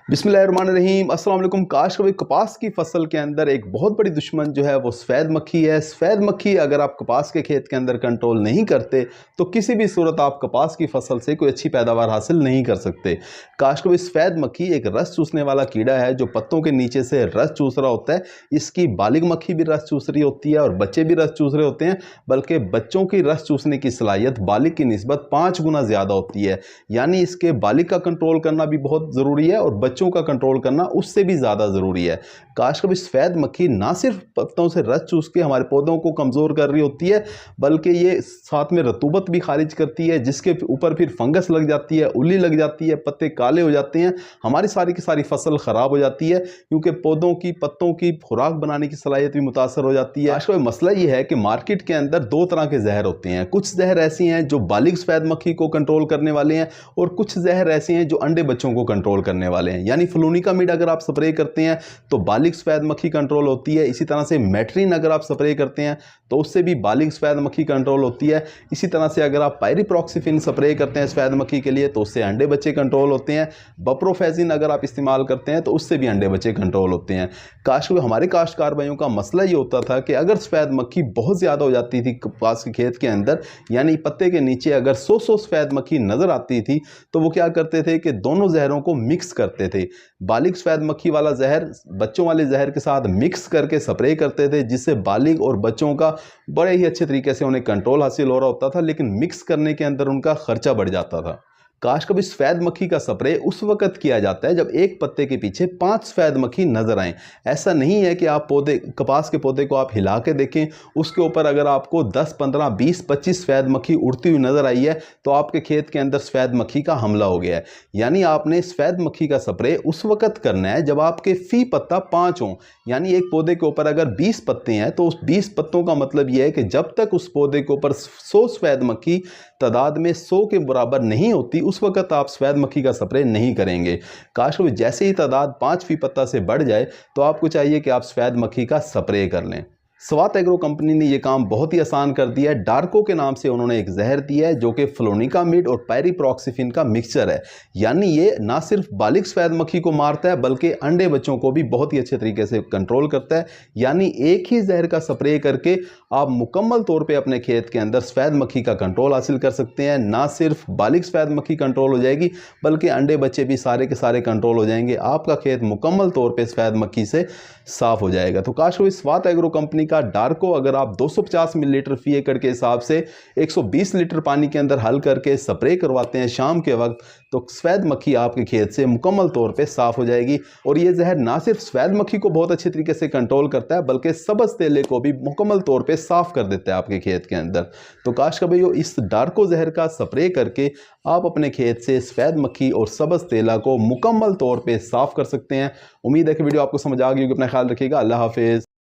बिस्मिल्लाहिर्रहमानिर्रहीम अस्सलाम वालेकुम। काश कभी कपास की फसल के अंदर एक बहुत बड़ी दुश्मन जो है वो सफ़ेद मक्खी है। सफ़ेद मक्खी अगर आप कपास के खेत के अंदर कंट्रोल नहीं करते तो किसी भी सूरत आप कपास की फसल से कोई अच्छी पैदावार हासिल नहीं कर सकते। काश कभी सफ़ेद मक्खी एक रस चूसने वाला कीड़ा है जो पत्तों के नीचे से रस चूस रहा होता है। इसकी बालिग मक्खी भी रस चूस रही होती है और बच्चे भी रस चूस रहे होते हैं, बल्कि बच्चों की रस चूसने की सलाहियत बालिग की निस्बत 5 गुना ज़्यादा होती है। यानी इसके बालिग का कंट्रोल करना भी बहुत ज़रूरी है और बच्चों का कंट्रोल करना उससे भी ज़्यादा ज़रूरी है। काश कभी सफ़ेद मक्खी ना सिर्फ पत्तों से रस चूस के हमारे पौधों को कमज़ोर कर रही होती है, बल्कि ये साथ में रतूबत भी खारिज करती है, जिसके ऊपर फिर फंगस लग जाती है, उल्ली लग जाती है, पत्ते काले हो जाते हैं, हमारी सारी की सारी फसल ख़राब हो जाती है, क्योंकि पौधों की पत्तों की खुराक बनाने की सलाहियत भी मुतासर हो जाती है। काश कभी मसला ये है कि मार्केट के अंदर 2 तरह के जहर होते हैं। कुछ जहर ऐसी हैं जो बालिग सफ़ेद मक्खी को कंट्रोल करने वाले हैं और कुछ जहर ऐसे हैं जो अंडे बच्चों को कंट्रोल करने वाले हैं। यानी फ्लूनिकामिड अगर आप स्प्रे करते हैं तो बालिग सफ़ेद मक्खी कंट्रोल होती है। इसी तरह से मेट्रिन अगर आप स्प्रे करते हैं तो उससे भी बालिग सफ़ेद मक्खी कंट्रोल होती है। इसी तरह से अगर आप पायरिप्रॉक्सिफिन स्प्रे करते हैं सफ़ेद मक्खी के लिए तो उससे अंडे बच्चे कंट्रोल होते हैं। बप्रोफेजिन अगर आप इस्तेमाल करते हैं तो उससे भी अंडे बच्चे कंट्रोल होते हैं। हमारे काश्तकार भाइयों का मसला ये होता था कि अगर सफ़ेद मक्खी बहुत ज़्यादा हो जाती थी कपास के खेत के अंदर, यानी पत्ते के नीचे अगर 100 सफ़ेद मक्खी नज़र आती थी तो वो क्या करते थे कि दोनों जहरों को मिक्स करते थे। बालिग सफ़ेद मक्खी वाला जहर बच्चों वाले जहर के साथ मिक्स करके स्प्रे करते थे, जिससे बालिग और बच्चों का बड़े ही अच्छे तरीके से उन्हें कंट्रोल हासिल हो रहा होता था, लेकिन मिक्स करने के अंदर उनका खर्चा बढ़ जाता था। काश कभी सफ़ेद मक्खी का स्प्रे उस वक्त किया जाता है जब एक पत्ते के पीछे 5 सफ़ेद मक्खी नजर आए। ऐसा नहीं है कि आप कपास के पौधे को आप हिला के देखें, उसके ऊपर अगर आपको 10, 15, 20, 25 सफ़ेद मक्खी उड़ती हुई नजर आई है तो आपके खेत के अंदर सफ़ेद मक्खी का हमला हो गया है। यानी आपने सफ़ेद मक्खी का स्प्रे उस वक्त करना है जब आपके फी पत्ता 5 हों। यानी एक पौधे के ऊपर अगर 20 पत्ते हैं तो उस 20 पत्तों का मतलब यह है कि जब तक उस पौधे के ऊपर 100 सफ़ेद मक्खी तादाद में 100 के बराबर नहीं होती उस वक्त आप सफ़ेद मक्खी का स्प्रे नहीं करेंगे। काश जैसे ही तादाद 5 फी पत्ता से बढ़ जाए तो आपको चाहिए कि आप सफ़ेद मक्खी का स्प्रे कर लें। स्वात एग्रो कंपनी ने यह काम बहुत ही आसान कर दिया है। डार्को के नाम से उन्होंने एक जहर दिया है जो कि फ्लोनिकामिड और पायरिप्रॉक्सिफिन का मिक्सचर है। यानी ये ना सिर्फ बालिग सफ़ेद मक्खी को मारता है बल्कि अंडे बच्चों को भी बहुत ही अच्छे तरीके से कंट्रोल करता है। यानी एक ही जहर का स्प्रे करके आप मुकम्मल तौर पे अपने खेत के अंदर सफ़ेद मक्खी का कंट्रोल हासिल कर सकते हैं। ना सिर्फ बालिग सफ़ेद मक्खी कंट्रोल हो जाएगी बल्कि अंडे बच्चे भी सारे के सारे कंट्रोल हो जाएंगे। आपका खेत मुकम्मल तौर पर सफ़ेद मक्खी से साफ हो जाएगा। तो काश स्वात एग्रो कंपनी का डार्को अगर आप 250 मिलीलीटर फी एकड़ के हिसाब से 120 लीटर पानी के अंदर हल करके स्प्रे करवाते हैं शाम के वक्त तो सफ़ेद मक्खी आपके खेत से मुकम्मल तौर पे साफ हो जाएगी। और ये जहर ना सिर्फ सफ़ेद मक्खी को बहुत अच्छे तरीके से कंट्रोल करता है बल्कि सब्ज़ तेले को भी मुकम्मल तौर पे साफ कर देता है आपके खेत के अंदर। तो काश का भाइयों इस डार्को जहर का स्प्रे करके आप अपने खेत से सफ़ेद मक्खी और सब्ज़ तेला को मुकम्मल तौर पर साफ कर सकते हैं। उम्मीद है कि वीडियो आपको समझ आ गई होगी। अपना ख्याल रखिएगा। अल्लाह हाफिज़।